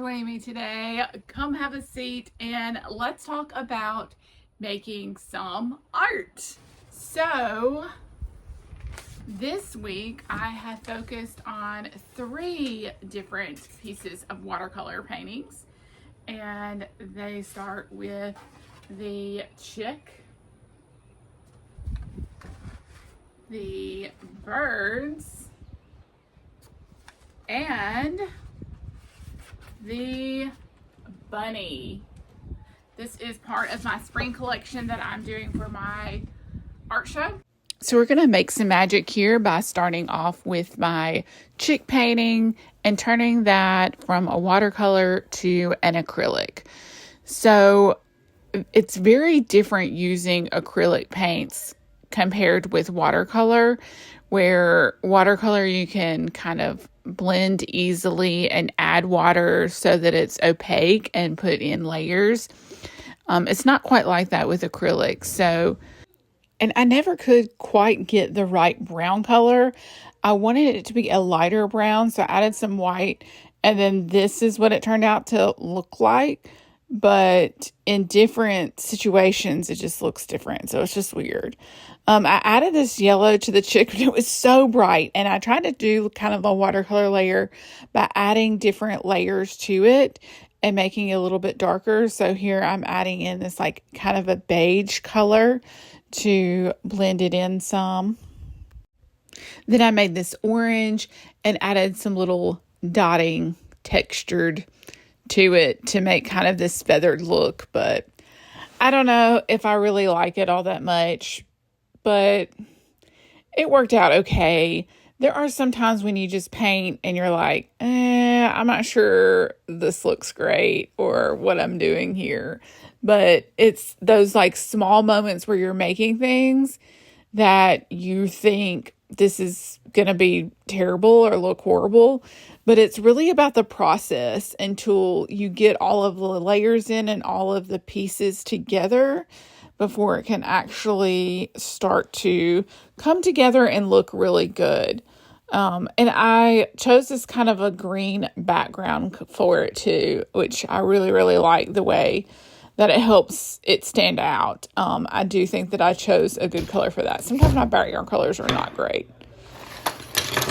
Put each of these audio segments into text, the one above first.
joining me today. Come have a seat and let's talk about making some art. So, this week I have focused on 3 different pieces of watercolor paintings, and they start with the chick, the birds, and the bunny. This is part of my spring collection that I'm doing for my art show. So we're going to make some magic here by starting off with my chick painting and turning that from a watercolor to an acrylic. So it's very different using acrylic paints compared with watercolor, where watercolor you can kind of blend easily and add water so that it's opaque and put in layers. It's not quite like that with acrylic. So, and I never could quite get the right brown color. I wanted it to be a lighter brown, so I added some white, and then this is what it turned out to look like. But in different situations, it just looks different. So it's just weird. I added this yellow to the chick, but it was so bright. And I tried to do kind of a watercolor layer by adding different layers to it and making it a little bit darker. So here I'm adding in this like kind of a beige color to blend it in some. Then I made this orange and added some little dotting textured to it to make kind of this feathered look. But I don't know if I really like it all that much, but it worked out okay. There are some times when you just paint and you're like, I'm not sure this looks great or what I'm doing here. But it's those like small moments where you're making things that you think this is going to be terrible or look horrible. But it's really about the process until you get all of the layers in and all of the pieces together before it can actually start to come together and look really good. And I chose this kind of a green background for it too, which I really, really like the way that it helps it stand out. I do think that I chose a good color for that. Sometimes my background colors are not great.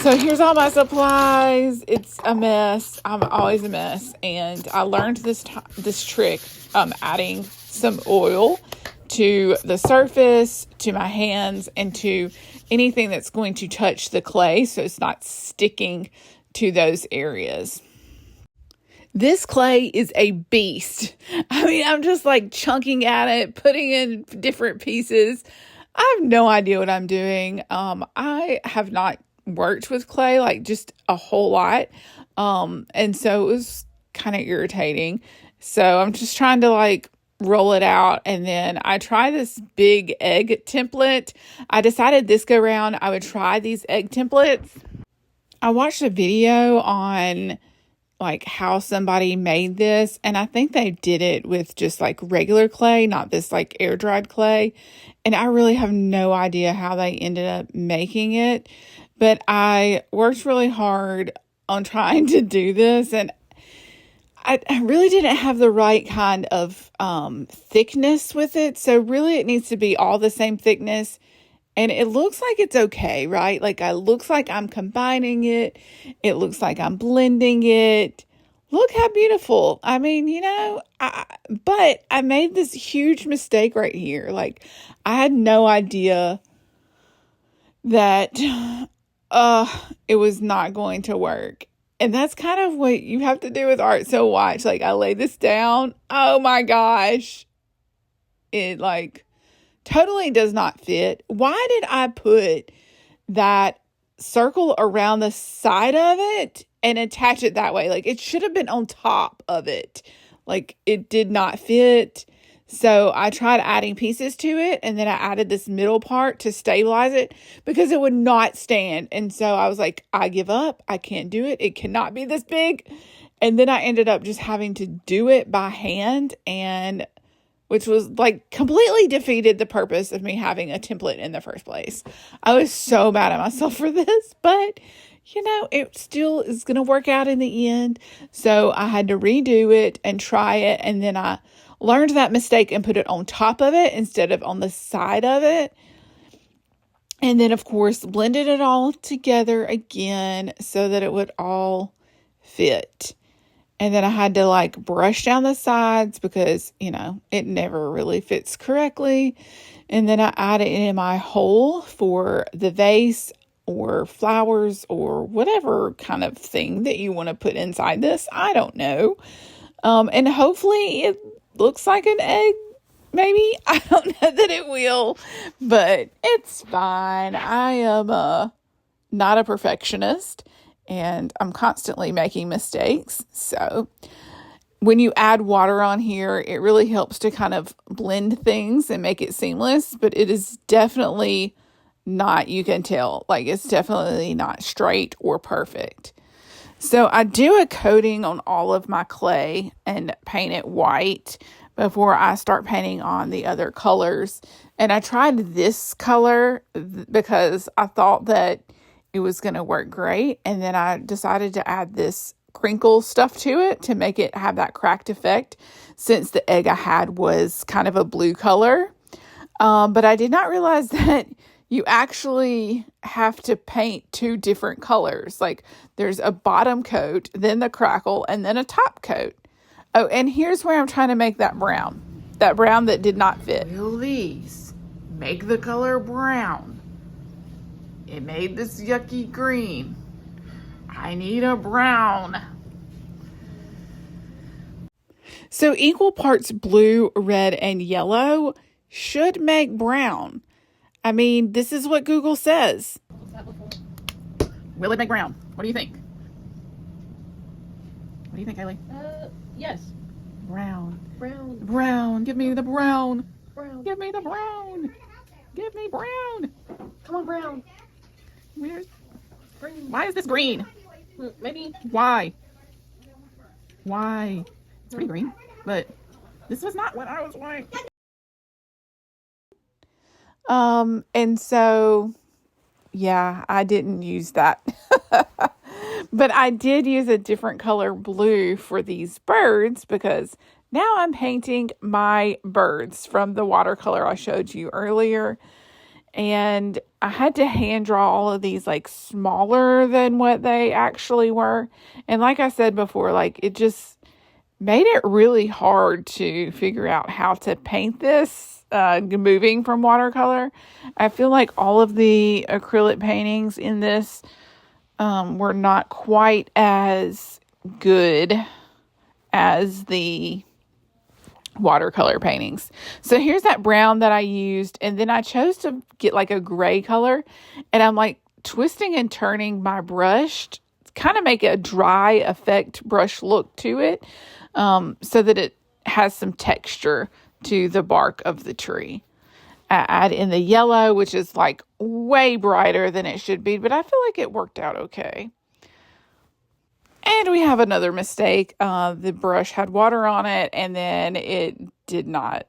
So here's all my supplies. It's a mess. I'm always a mess. And I learned this trick, adding some oil to the surface, to my hands, and to anything that's going to touch the clay so it's not sticking to those areas. This clay is a beast. I mean, I'm just like chunking at it, putting in different pieces. I have no idea what I'm doing. I have not worked with clay like just a whole lot. And so it was kind of irritating. So I'm just trying to like roll it out. And then I try this big egg template. I decided this go round I would try these egg templates. I watched a video on like how somebody made this, and I think they did it with just like regular clay, not this like air dried clay. And I really have no idea how they ended up making it, but I worked really hard on trying to do this, and I really didn't have the right kind of thickness with it. So really it needs to be all the same thickness. And it looks like it's okay, right? Like it looks like I'm combining it. It looks like I'm blending it. Look how beautiful. I mean, but I made this huge mistake right here. Like I had no idea that it was not going to work. And that's kind of what you have to do with art. So watch, like I lay this down. Oh my gosh. It like totally does not fit. Why did I put that circle around the side of it and attach it that way? Like it should have been on top of it. Like it did not fit. So I tried adding pieces to it, and then I added this middle part to stabilize it because it would not stand. And so I was like, I give up. I can't do it. It cannot be this big. And then I ended up just having to do it by hand, and which was like completely defeated the purpose of me having a template in the first place. I was so mad at myself for this, but it still is going to work out in the end. So I had to redo it and try it. And then I learned that mistake and put it on top of it instead of on the side of it. And then, of course, blended it all together again so that it would all fit. And then I had to like brush down the sides because, it never really fits correctly. And then I added in my hole for the vase or flowers or whatever kind of thing that you want to put inside this. I don't know. And hopefully it looks like an egg. Maybe. I don't know that it will, but it's fine. I am not a perfectionist, and I'm constantly making mistakes. So when you add water on here, it really helps to kind of blend things and make it seamless, but it is definitely not, you can tell, like it's definitely not straight or perfect. So I do a coating on all of my clay and paint it white before I start painting on the other colors. And I tried this color because I thought that it was going to work great. And then I decided to add this crinkle stuff to it to make it have that cracked effect, since the egg I had was kind of a blue color. But I did not realize that you actually have to paint two different colors. Like there's a bottom coat, then the crackle, and then a top coat. Oh, and here's where I'm trying to make that brown that did not fit. Will these make the color brown? It made this yucky green. I need a brown. So equal parts blue, red, and yellow should make brown. I mean, this is what Google says. Will it make brown? What do you think? What do you think, Haley? Yes. Brown. Brown. Brown. Give me the brown. Brown. Give me the brown. Give me brown. Come on, brown. Where's... Green. Why is this green? Maybe. Why? It's pretty green, but this was not what I was wanting. And so, yeah, I didn't use that. But I did use a different color blue for these birds because now I'm painting my birds from the watercolor I showed you earlier. And I had to hand draw all of these like smaller than what they actually were. And like I said before, like it just made it really hard to figure out how to paint this, moving from watercolor. I feel like all of the acrylic paintings in this were not quite as good as the watercolor paintings. So here's that brown that I used, and then I chose to get like a gray color, and I'm like twisting and turning my brush to kind of make a dry effect brush look to it, so that it has some texture to the bark of the tree. I add in the yellow, which is like way brighter than it should be, but I feel like it worked out okay. And we have another mistake. The brush had water on it, and then it did not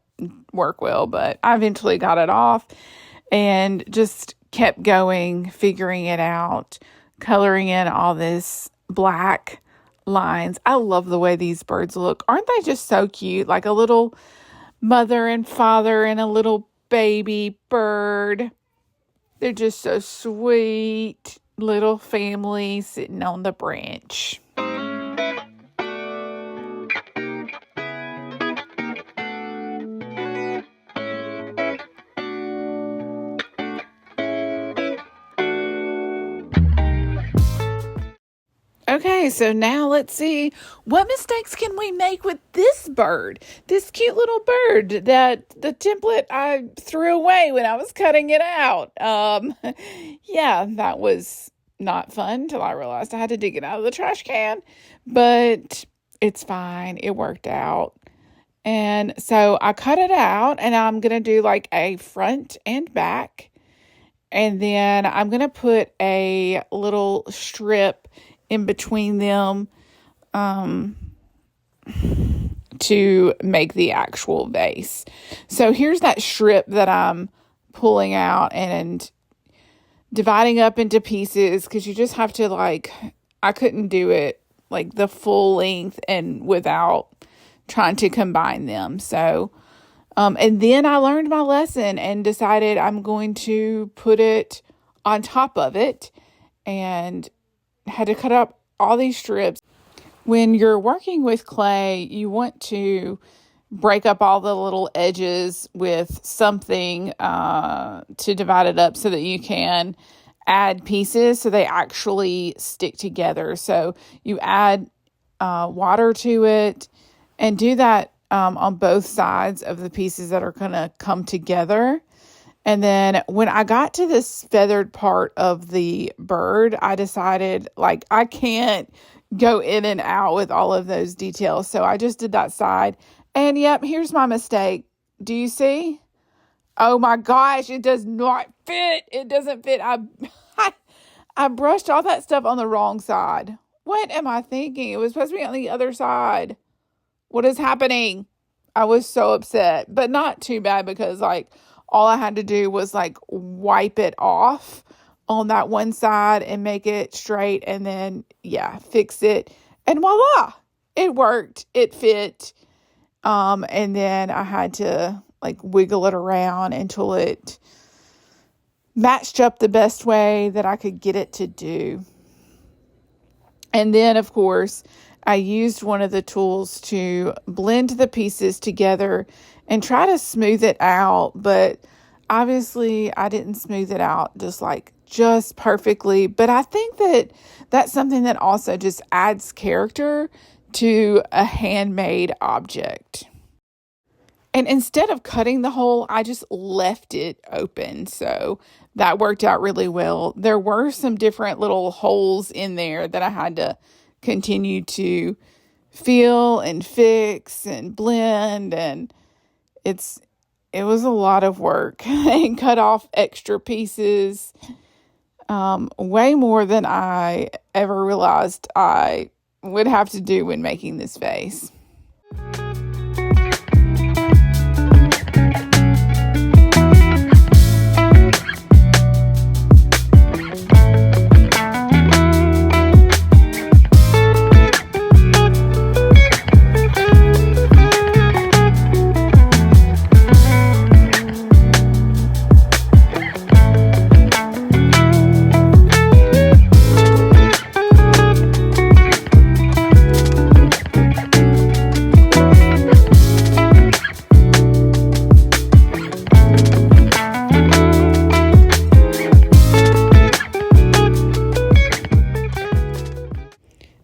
work well, but I eventually got it off and just kept going, figuring it out, coloring in all this black lines. I love the way these birds look. Aren't they just so cute? Like a little mother and father and a little baby bird. They're just so sweet. Little family sitting on the branch. Okay, so now let's see, what mistakes can we make with this bird? This cute little bird that the template I threw away when I was cutting it out. Yeah, that was not fun until I realized I had to dig it out of the trash can, but it's fine. It worked out. And so I cut it out, and I'm going to do like a front and back. And then I'm going to put a little strip in between them to make the actual vase. So here's that strip that I'm pulling out, and dividing up into pieces, because you just have to, like, I couldn't do it like the full length and without trying to combine them. So, and then I learned my lesson and decided I'm going to put it on top of it, and had to cut up all these strips. When you're working with clay, you want to break up all the little edges with something to divide it up so that you can add pieces so they actually stick together. So you add water to it and do that on both sides of the pieces that are going to come together. And then when I got to this feathered part of the bird, I decided, like, I can't go in and out with all of those details. So I just did that side. And yep, here's my mistake. Do you see? Oh my gosh, it does not fit. It doesn't fit. I brushed all that stuff on the wrong side. What am I thinking? It was supposed to be on the other side. What is happening? I was so upset, but not too bad, because like all I had to do was like wipe it off on that one side and make it straight, and then fix it, and voila, it worked. It fit. And then I had to like wiggle it around until it matched up the best way that I could get it to do. And then, of course, I used one of the tools to blend the pieces together and try to smooth it out. But obviously, I didn't smooth it out just perfectly. But I think that that's something that also just adds character to a handmade object. And instead of cutting the hole, I just left it open. So that worked out really well. There were some different little holes in there that I had to continue to fill and fix and blend. And it was a lot of work and cut off extra pieces. Way more than I ever realized I would have to do when making this vase.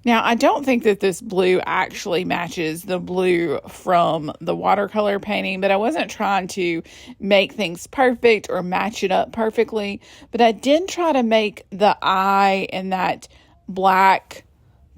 Now, I don't think that this blue actually matches the blue from the watercolor painting, but I wasn't trying to make things perfect or match it up perfectly. But I did try to make the eye and that black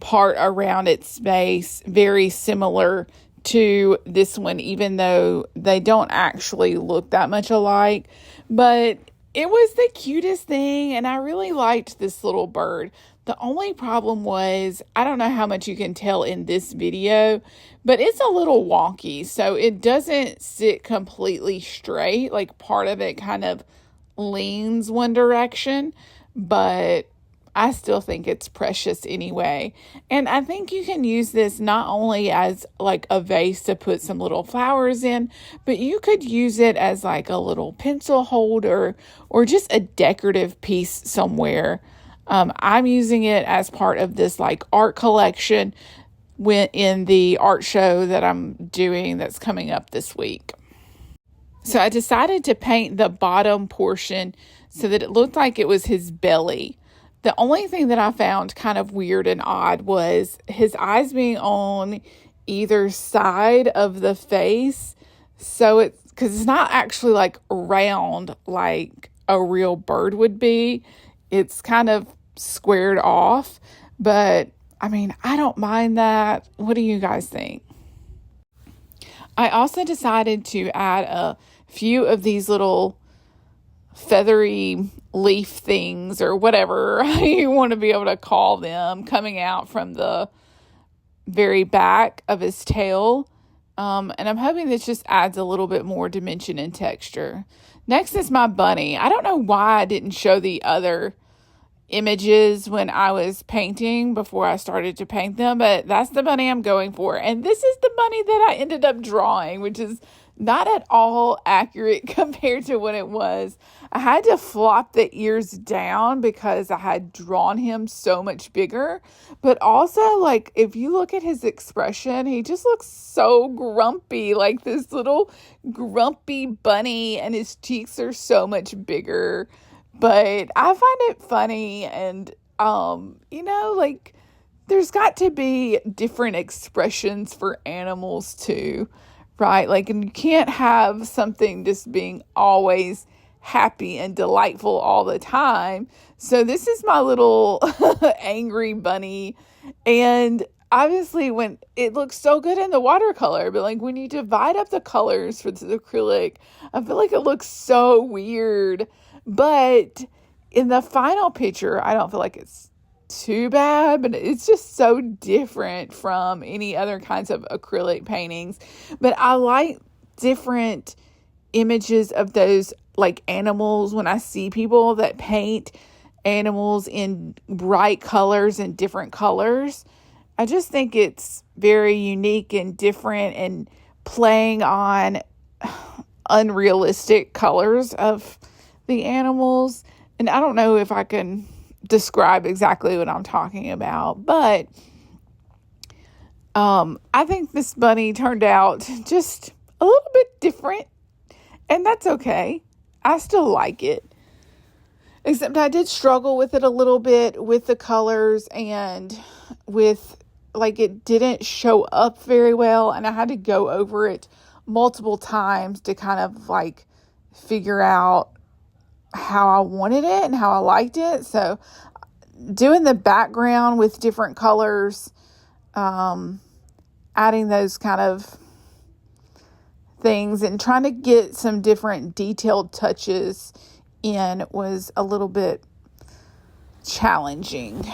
part around its base very similar to this one, even though they don't actually look that much alike. But it was the cutest thing, and I really liked this little bird. The only problem was, I don't know how much you can tell in this video, but it's a little wonky. So it doesn't sit completely straight. Like part of it kind of leans one direction, but I still think it's precious anyway. And I think you can use this not only as like a vase to put some little flowers in, but you could use it as like a little pencil holder or just a decorative piece somewhere. I'm using it as part of this like art collection in the art show that I'm doing that's coming up this week. So I decided to paint the bottom portion so that it looked like it was his belly. The only thing that I found kind of weird and odd was his eyes being on either side of the face. So because it's not actually like round like a real bird would be. It's kind of squared off, but I mean, I don't mind that. What do you guys think? I also decided to add a few of these little feathery leaf things or whatever you want to be able to call them coming out from the very back of his tail And I'm hoping this just adds a little bit more dimension and texture. Next is my bunny. I don't know why I didn't show the other images when I was painting before I started to paint them, but that's the bunny I'm going for. And this is the bunny that I ended up drawing, which is not at all accurate compared to what it was. I had to flop the ears down because I had drawn him so much bigger. But also, like, if you look at his expression, he just looks so grumpy, like this little grumpy bunny, and his cheeks are so much bigger. But I find it funny, and, like, there's got to be different expressions for animals too, right? Like, and you can't have something just being always happy and delightful all the time. So this is my little angry bunny. And obviously when it looks so good in the watercolor, but like when you divide up the colors for the acrylic, I feel like it looks so weird. But in the final picture, I don't feel like it's too bad, but it's just so different from any other kinds of acrylic paintings. But I like different images of those like animals when I see people that paint animals in bright colors and different colors. I just think it's very unique and different and playing on unrealistic colors of the animals. And I don't know if I can describe exactly what I'm talking about, but I think this bunny turned out just a little bit different, and that's okay. I still like it, except I did struggle with it a little bit with the colors and with, like, it didn't show up very well, and I had to go over it multiple times to kind of like figure out how I wanted it and how I liked it. So doing the background with different colors, adding those kind of things and trying to get some different detailed touches in was a little bit challenging.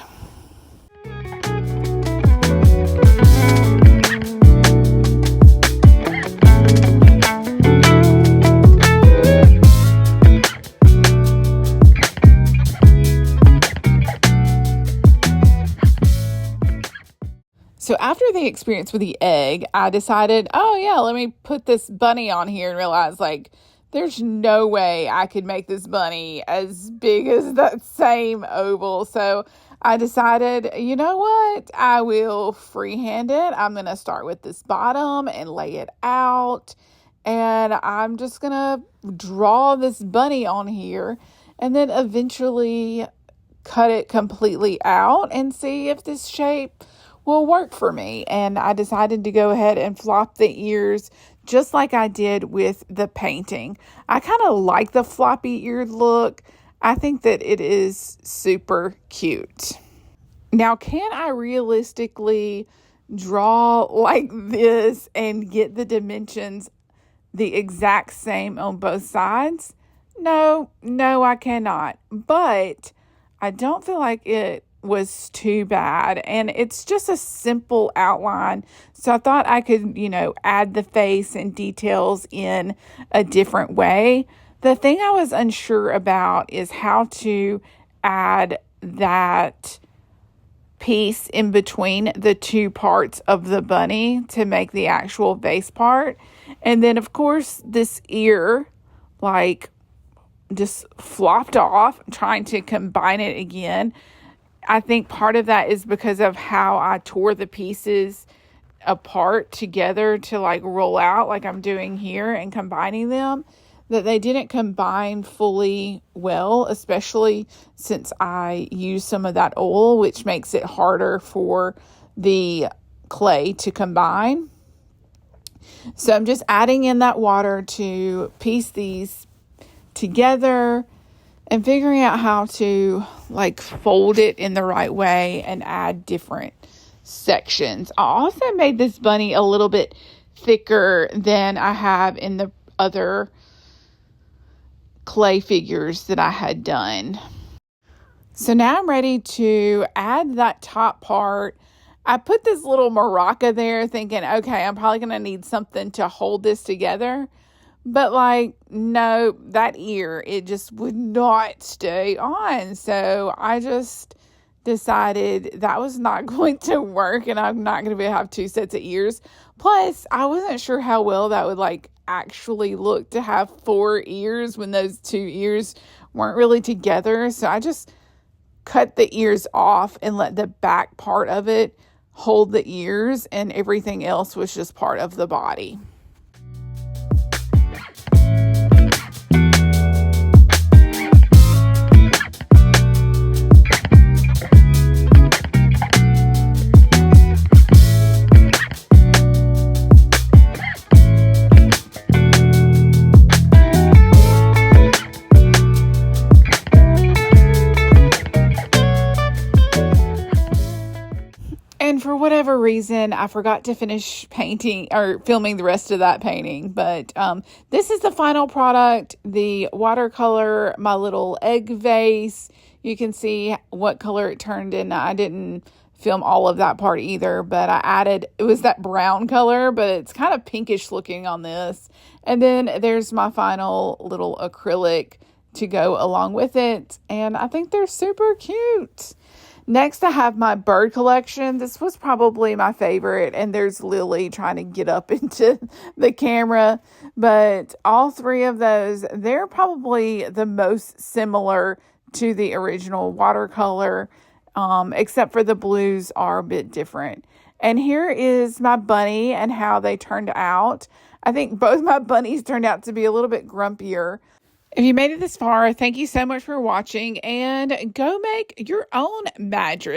So after the experience with the egg, I decided, oh yeah, let me put this bunny on here, and realized like there's no way I could make this bunny as big as that same oval. So I decided, you know what? I will freehand it. I'm going to start with this bottom and lay it out. And I'm just going to draw this bunny on here and then eventually cut it completely out and see if this shape will work for me. And I decided to go ahead and flop the ears just like I did with the painting. I kind of like the floppy eared look. I think that it is super cute. Now, can I realistically draw like this and get the dimensions the exact same on both sides? No, I cannot. But I don't feel like it was too bad, and it's just a simple outline, so I thought I could add the face and details in a different way. The thing I was unsure about is how to add that piece in between the two parts of the bunny to make the actual vase part. And then of course this ear like just flopped off. I'm trying to combine it again. I think part of that is because of how I tore the pieces apart together to like roll out like I'm doing here and combining them, that they didn't combine fully well, especially since I used some of that oil, which makes it harder for the clay to combine. So I'm just adding in that water to piece these together and figuring out how to like fold it in the right way and add different sections. I also made this bunny a little bit thicker than I have in the other clay figures that I had done. So now I'm ready to add that top part. I put this little maraca there thinking, okay, I'm probably going to need something to hold this together. But like, no, that ear, it just would not stay on. So I just decided that was not going to work and I'm not going to be able to have 2 sets of ears. Plus, I wasn't sure how well that would like actually look to have 4 ears when those 2 ears weren't really together. So I just cut the ears off and let the back part of it hold the ears, and everything else was just part of the body. And for whatever reason, I forgot to finish painting or filming the rest of that painting. But this is the final product, the watercolor, my little egg vase. You can see what color it turned in. I didn't film all of that part either, but I added, it was that brown color, but it's kind of pinkish looking on this. And then there's my final little acrylic to go along with it. And I think they're super cute. Next, I have my bird collection. This was probably my favorite, and there's Lily trying to get up into the camera. But all 3 of those, they're probably the most similar to the original watercolor, except for the blues are a bit different. And here is my bunny and how they turned out. I think both my bunnies turned out to be a little bit grumpier. If you made it this far, thank you so much for watching, and go make your own magic.